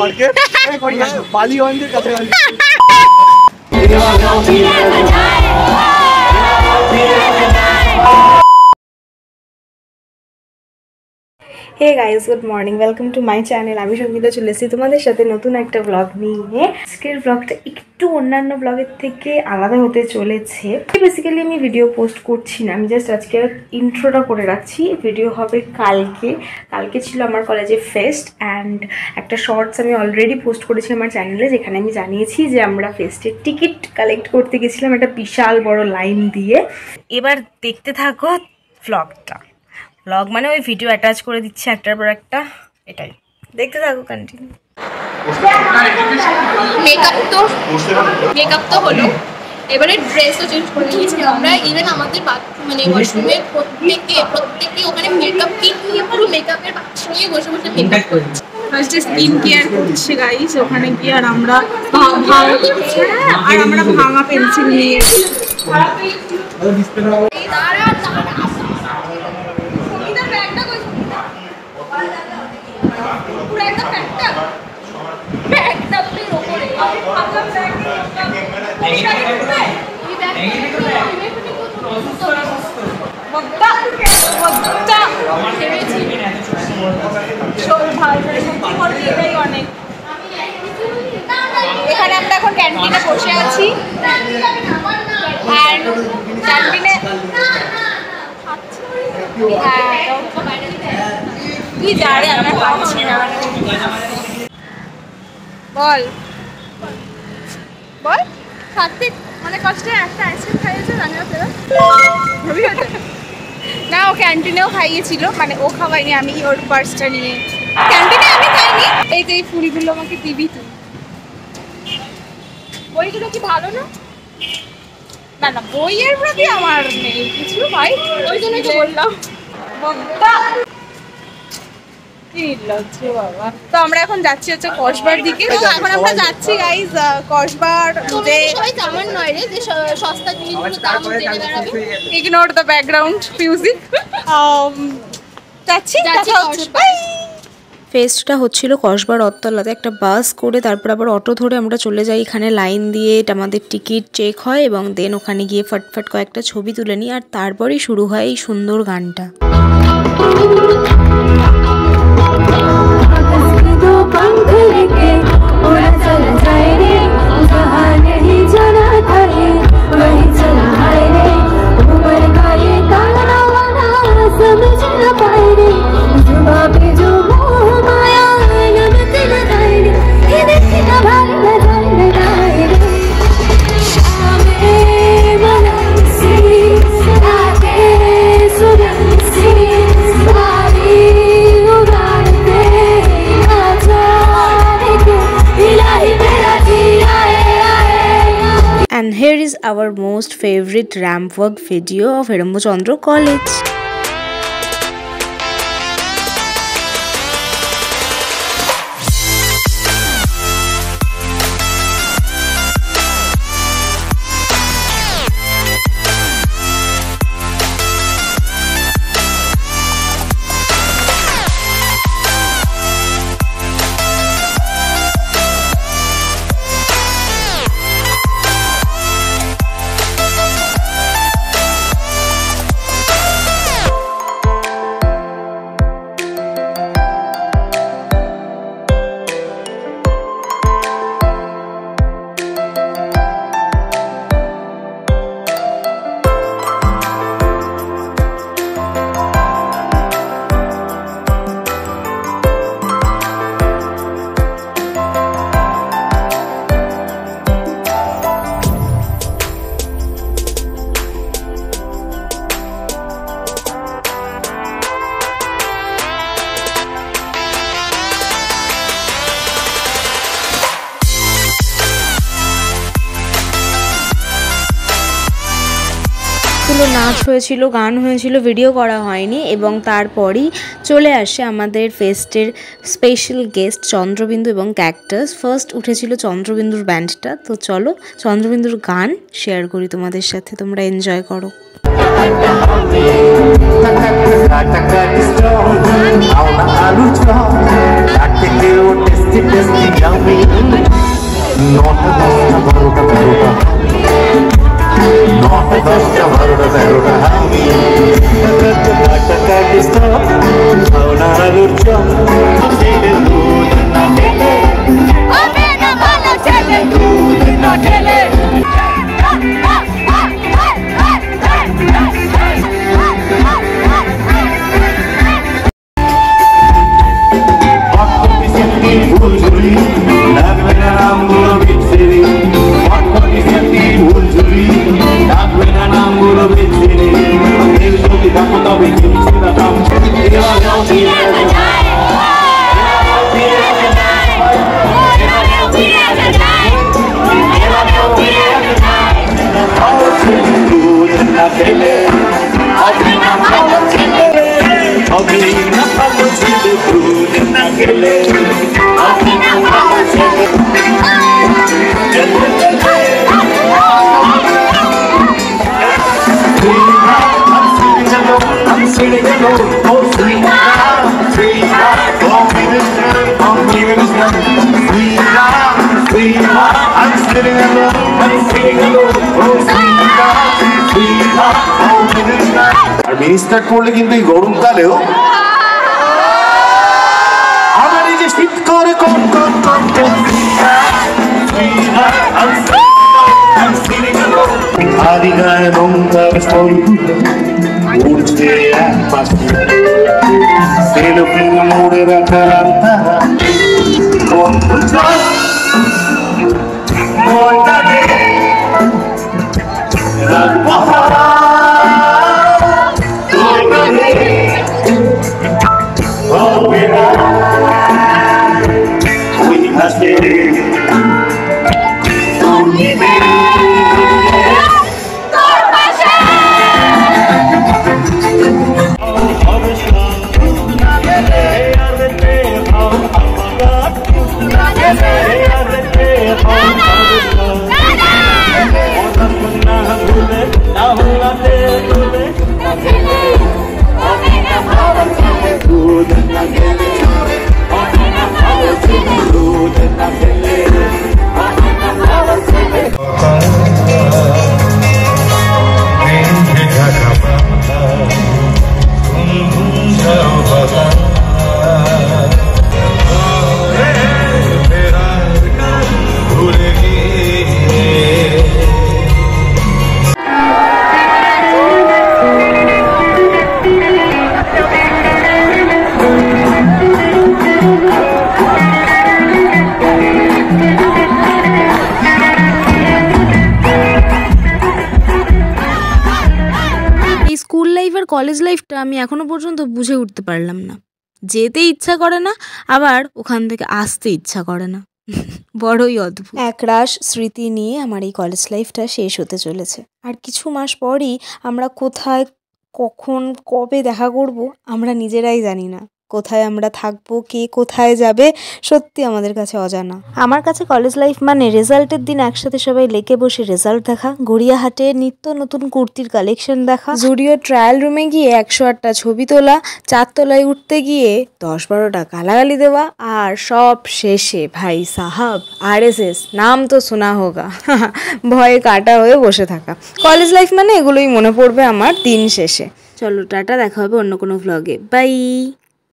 মার্কে বালিগঞ্জের কাছাকাছি। Hey guys, good morning, welcome to my channel. আমি সঙ্গীতা চলে এসেছি তোমাদের সাথে নতুন একটা ব্লগ নিয়ে। আজকের ব্লগটা একটু অন্যান্য ব্লগের থেকে আলাদা হতে চলেছে। বেসিক্যালি আমি ভিডিও পোস্ট করছি না, আমি জাস্ট আজকে ইন্ট্রোটা করে রাখছি। ভিডিও হবে কালকে ছিল আমার কলেজে ফেস্ট, অ্যান্ড একটা শর্টস আমি অলরেডি পোস্ট করেছি আমার চ্যানেলে, যেখানে আমি জানিয়েছি যে আমরা ফেস্টের টিকিট কালেক্ট করতে গেছিলাম একটা বিশাল বড় লাইন দিয়ে। এবার দেখতে থাকো ব্লগটা। ব্লগ মানে ওই ভিডিও অ্যাটাচ করে দিচ্ছে একটার পর একটা, এটাই দেখতে থাকো কন্টিনিউ। মেকআপ তো হলো, এবারে ড্রেসও চেঞ্জ করে নিয়েছি আমরা। ইভেন আমাদের মানে ওয়াশরুমে প্রত্যেকে ওখানে মেকআপ কিট নিয়ে পুরো মেকআপের বাক্স নিয়ে বসে বসে মেকআপ করছে। ফার্স্টে স্কিন কেয়ার করছে গাইস ওখানে গিয়ে, আর আমরা ভাঙা পেন্সিল নিয়ে এখানে আমরা এখন ক্যান্টিনে বসে আছি। ক্যান্টিনে কি জানে আমরা পাচ্ছি না। বল বল সাত্বিক অনেক কষ্টে একটা আইসক্রিম খাইয়েছে রান্না ফেরা না, ও ক্যান্টিনেও খাইয়েছিল, মানে ও খাওয়াইনি, আমি ওর পার্সটা নিয়ে ক্যান্টিনে আমি খাইনি। এই যে এই ফুলগুলো আমাকে দিবি তুই। বইগুলো কি ভালো না? না না, বইয়ের প্রতি আমার নেই কিছু ভাই, ওই জন্য তো বললাম। তো আমরা এখন যাচ্ছি হচ্ছে কসবার দিকে। এখন আমরা যাচ্ছি গাইজ কসবার। আমার নয় রে যে সস্তা জিনিসগুলো দাম জেনে বেড়াবে। Ignore the background music. যাচ্ছি। ফেস্টটা হচ্ছিল কসবার রথতলাতে। একটা বাস করে তারপর আবার অটো ধরে আমরা চলে যাই। এখানে লাইন দিয়ে আমাদের টিকিট চেক হয় এবং দেন ওখানে গিয়ে ফটফট কয়েকটা ছবি তুলে নিই, আর তারপরেই শুরু হয় এই সুন্দর গানটা। And here is our most favorite ramp walk video of Hirombo Chandra College. নাচ হয়েছিল, গান হয়েছিল, ভিডিও করা হয়নি। এবং তারপরই চলে আসে আমাদের ফেস্টের স্পেশাল গেস্ট চন্দ্রবিন্দু এবং ক্যাকটাস। ফার্স্ট উঠেছিল চন্দ্রবিন্দুর ব্যান্ডটা। তো চলো চন্দ্রবিন্দুর গান শেয়ার করি তোমাদের সাথে, তোমরা এনজয় করো। Alu chop, take it, taste it. আর মিনিস্টার করলে কিন্তু এই গরমকালেও আমার এই যে শীত করে কোন কোন কোন আদিগায় নৌকার স্থলগুলো উড়ছে এক পাশে সেলফিন মোড়ে রাখা রান্তারা বন্ধু চল মনটাকে কলেজ লাইফটা আমি এখনো পর্যন্ত বুঝে উঠতে পারলাম না। যেতে ইচ্ছা করে না, আবার ওখান থেকে আসতে ইচ্ছা করে না। বড়ই অদ্ভুত। একরাশ স্মৃতি নিয়ে আমার এই কলেজ লাইফটা শেষ হতে চলেছে। আর কিছু মাস পরই আমরা কোথায়, কখন, কবে দেখা করব আমরা নিজেরাই জানি না। কোথায় আমরা থাকবো, কে কোথায় যাবে, সত্যি আমাদের কাছে অজানা। আমার কাছে কলেজ লাইফ মানে রেজাল্টের দিন একসাথে সবাই লেকে বসে রেজাল্ট দেখা, গড়িয়াহাটে নিত্য নতুন কুর্তির কালেকশন দেখা, জুডিও ট্রায়াল রুমে গিয়ে 108টা ছবি তোলা, 4 তলায় উঠতে গিয়ে 10-12টা গালাগালি দেওয়া, আর সব শেষে ভাই সাহাব RSS নাম তো শোনা হোগা, ভয়ে কাটা হয়ে বসে থাকা। কলেজ লাইফ মানে এগুলোই মনে পড়বে আমার দিন শেষে। চলো টাটা, দেখা হবে অন্য কোনো ভ্লগে। বাই।